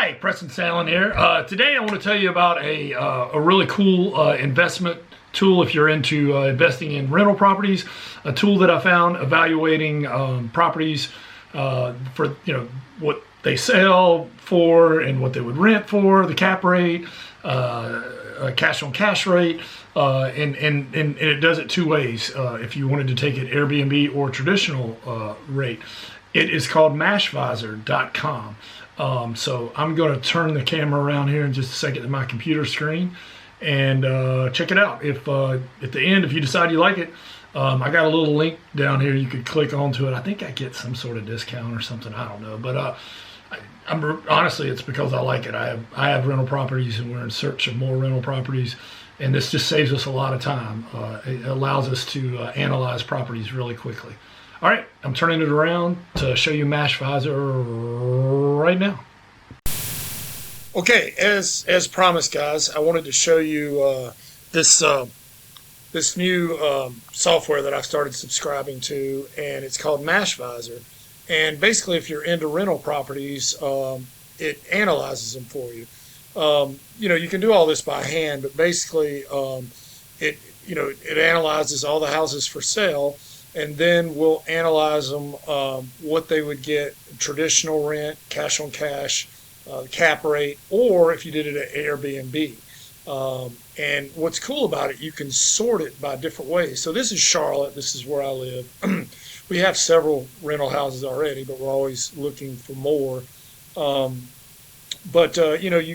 Hi, Preston Salen here. Today I want to tell you about a really cool investment tool if you're into investing in rental properties. A tool that I found evaluating properties for what they sell for and what they would rent for, the cap rate, cash on cash rate, and it does it two ways. If you wanted to take it Airbnb or traditional rate, it is called Mashvisor.com. So I'm going to turn the camera around here in just a second to my computer screen and check it out. If at the end, if you decide you like it, I got a little link down here. You could click onto it. I think I get some sort of discount or something. I don't know, but honestly, it's because I like it. I have rental properties, and we're in search of more rental properties, and this just saves us a lot of time. It allows us to analyze properties really quickly. All right, I'm turning it around to show you Mashvisor right now. Okay, as promised, guys, I wanted to show you this new software that I've started subscribing to, and it's called Mashvisor. And basically, if you're into rental properties, it analyzes them for you. You can do all this by hand, but basically, it analyzes all the houses for sale. And then we'll analyze them, what they would get, traditional rent, cash on cash, cap rate, or if you did it at Airbnb. And what's cool about it, you can sort it by different ways. So this is Charlotte. This is where I live. We have several rental houses already, but we're always looking for more. You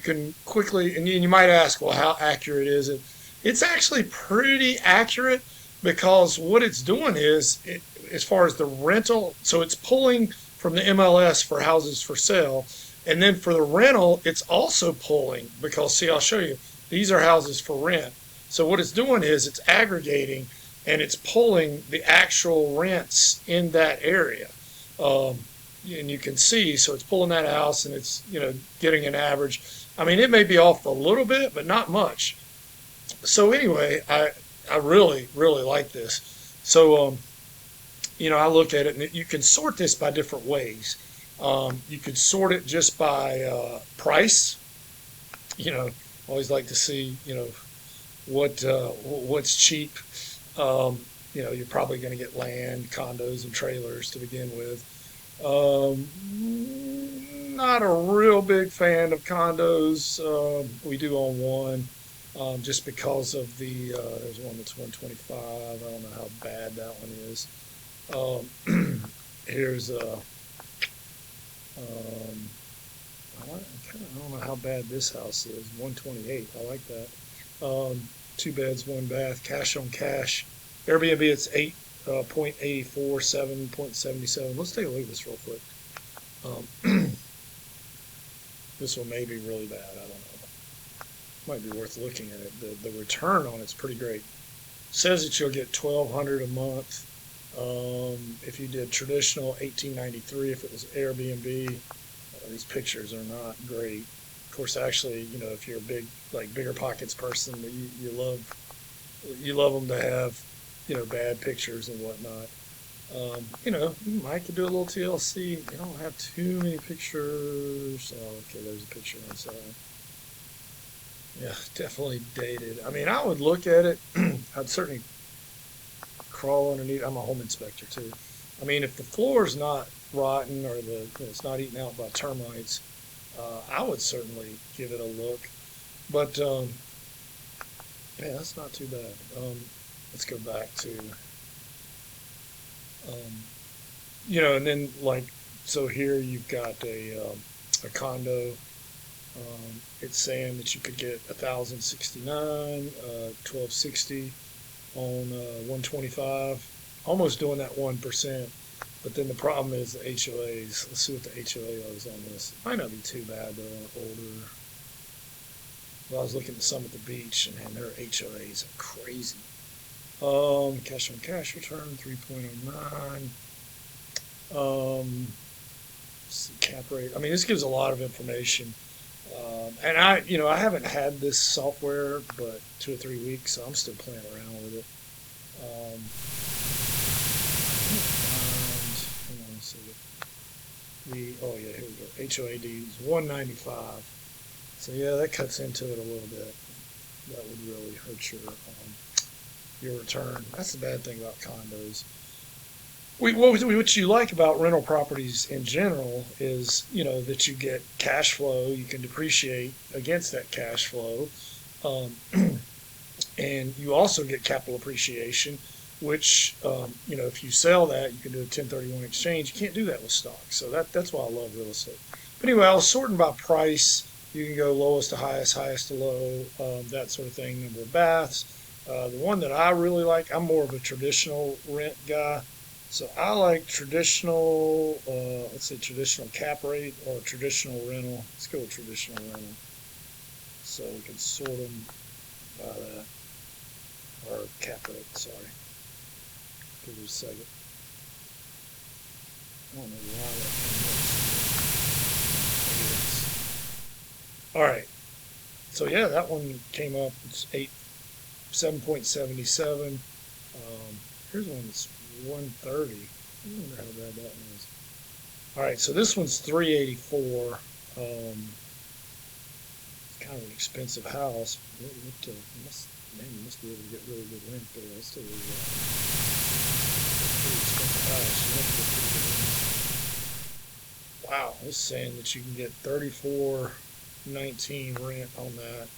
can quickly, and you might ask, well, how accurate is it? It's actually pretty accurate. Because what it's doing is, as far as the rental, so it's pulling from the MLS for houses for sale, and then for the rental, it's also pulling, because, see, I'll show you, these are houses for rent. So what it's doing is it's aggregating, and it's pulling the actual rents in that area. And you can see, so it's pulling that house, and it's, getting an average. I mean, it may be off a little bit, but not much. So anyway, I really, really like this. So, I look at it, and you can sort this by different ways. You could sort it just by price. Always like to see, what's cheap. You're probably going to get land, condos, and trailers to begin with. Not a real big fan of condos. We do own one. Just because of there's one that's 125. I don't know how bad that one is. Here's I don't know how bad this house is. 128. I like that. 2 beds, 1 bath, cash on cash. Airbnb, it's 8.84, 7.77. Let's take a look at this real quick. This one may be really bad. I don't know. Might be worth looking at it. The return on it's pretty great. Says that you'll get $1,200 a month. If you did traditional, $1,893. If it was Airbnb, these pictures are not great. Of course, actually, if you're a bigger pockets person, you love them to have, bad pictures and whatnot. You might could do a little TLC. You don't have too many pictures. Oh, okay, there's a picture inside. Yeah, definitely dated. I mean, I would look at it. I'd certainly crawl underneath. I'm a home inspector too. I mean, if the floor's not rotten or it's not eaten out by termites, I would certainly give it a look. But yeah, that's not too bad. Let's go back to and then so here you've got a condo. It's saying that you could get 1,069, 1,260 on 125, almost doing that 1%. But then the problem is the HOAs. Let's see what the HOA is on this. It might not be too bad though. Older. Well, I was looking at some at the beach, and man, their HOAs are crazy. Cash on cash return 3.09. Let's see, cap rate. I mean, this gives a lot of information. And I haven't had this software but 2 or 3 weeks, so I'm still playing around with it. Hang on a second. Oh yeah, here we go. HOAD is 195. So yeah, that cuts into it a little bit. That would really hurt your return. That's the bad thing about condos. What you like about rental properties in general is, that you get cash flow. You can depreciate against that cash flow. Um, and you also get capital appreciation, which, if you sell that, you can do a 1031 exchange. You can't do that with stock. So that's why I love real estate. But anyway, I was sorting by price. You can go lowest to highest, highest to low, that sort of thing, number of baths. The one that I really like, I'm more of a traditional rent guy. So I like traditional, let's say traditional cap rate or traditional rental. Let's go with traditional rental. So we can sort them by that. Or cap rate, sorry. Give it a second. I don't know why that came up. Maybe that's... All right. So yeah, that one came up. It's 7.77. Here's one that's 130. I wonder how bad that one is. All right, so this one's 384. It's kind of an expensive house. Man, you must be able to get really good rent there. That's still really, pretty expensive house. You have to get pretty good rent. Wow, it's saying that you can get 34.19 rent on that.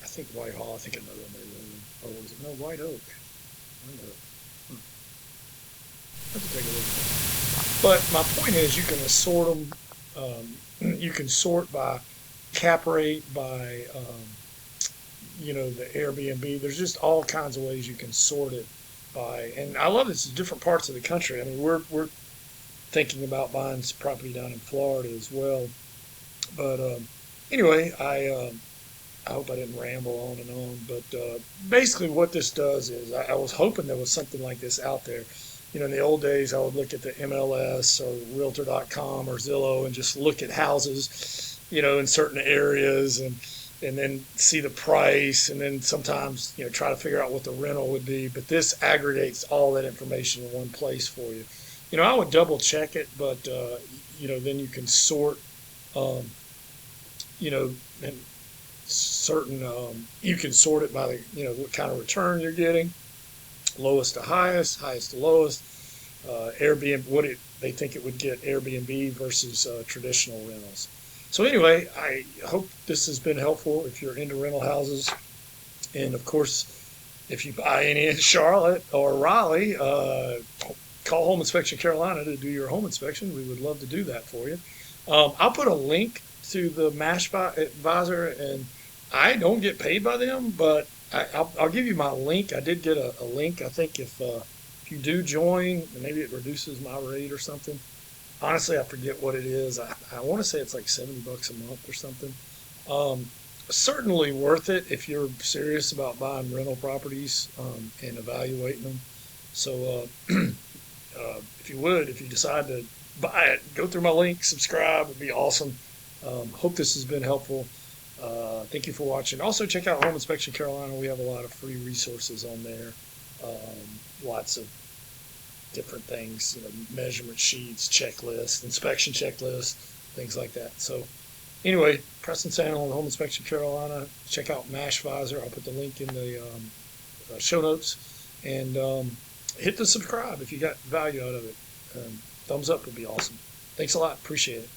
I think Whitehall. I think another one there. Or was it no White Oak? White Oak. I have to take a look at that. But my point is, you can sort them. You can sort by cap rate, by the Airbnb. There's just all kinds of ways you can sort it by, and I love this in different parts of the country. I mean, we're thinking about buying some property down in Florida as well. But anyway, I hope I didn't ramble on and on. But basically, what this does is, I was hoping there was something like this out there. In the old days, I would look at the MLS or Realtor.com or Zillow and just look at houses, in certain areas and then see the price, and then sometimes try to figure out what the rental would be. But this aggregates all that information in one place for you. I would double check it, but then you can sort, and certain you can sort it by the what kind of return you're getting, lowest to highest, highest to lowest. Airbnb, they think it would get Airbnb versus traditional rentals. So anyway, I hope this has been helpful if you're into rental houses. And of course, if you buy any in Charlotte or Raleigh, call Home Inspection Carolina to do your home inspection. We would love to do that for you. I'll put a link to the Mashvisor, and I don't get paid by them, but I'll give you my link. I did get a link. I think if you do join, maybe it reduces my rate or something. Honestly, I forget what it is. I want to say it's like $70 a month or something. Certainly worth it if you're serious about buying rental properties and evaluating them. So if you decide to buy it, go through my link, subscribe. It'd be awesome. Hope this has been helpful. Thank you for watching. Also, check out Home Inspection Carolina. We have a lot of free resources on there. Lots of different things, measurement sheets, checklists, inspection checklists, things like that. So anyway, Preston Sandel on Home Inspection Carolina. Check out Mashvisor. I'll put the link in the show notes. And hit the subscribe if you got value out of it. Thumbs up would be awesome. Thanks a lot. Appreciate it.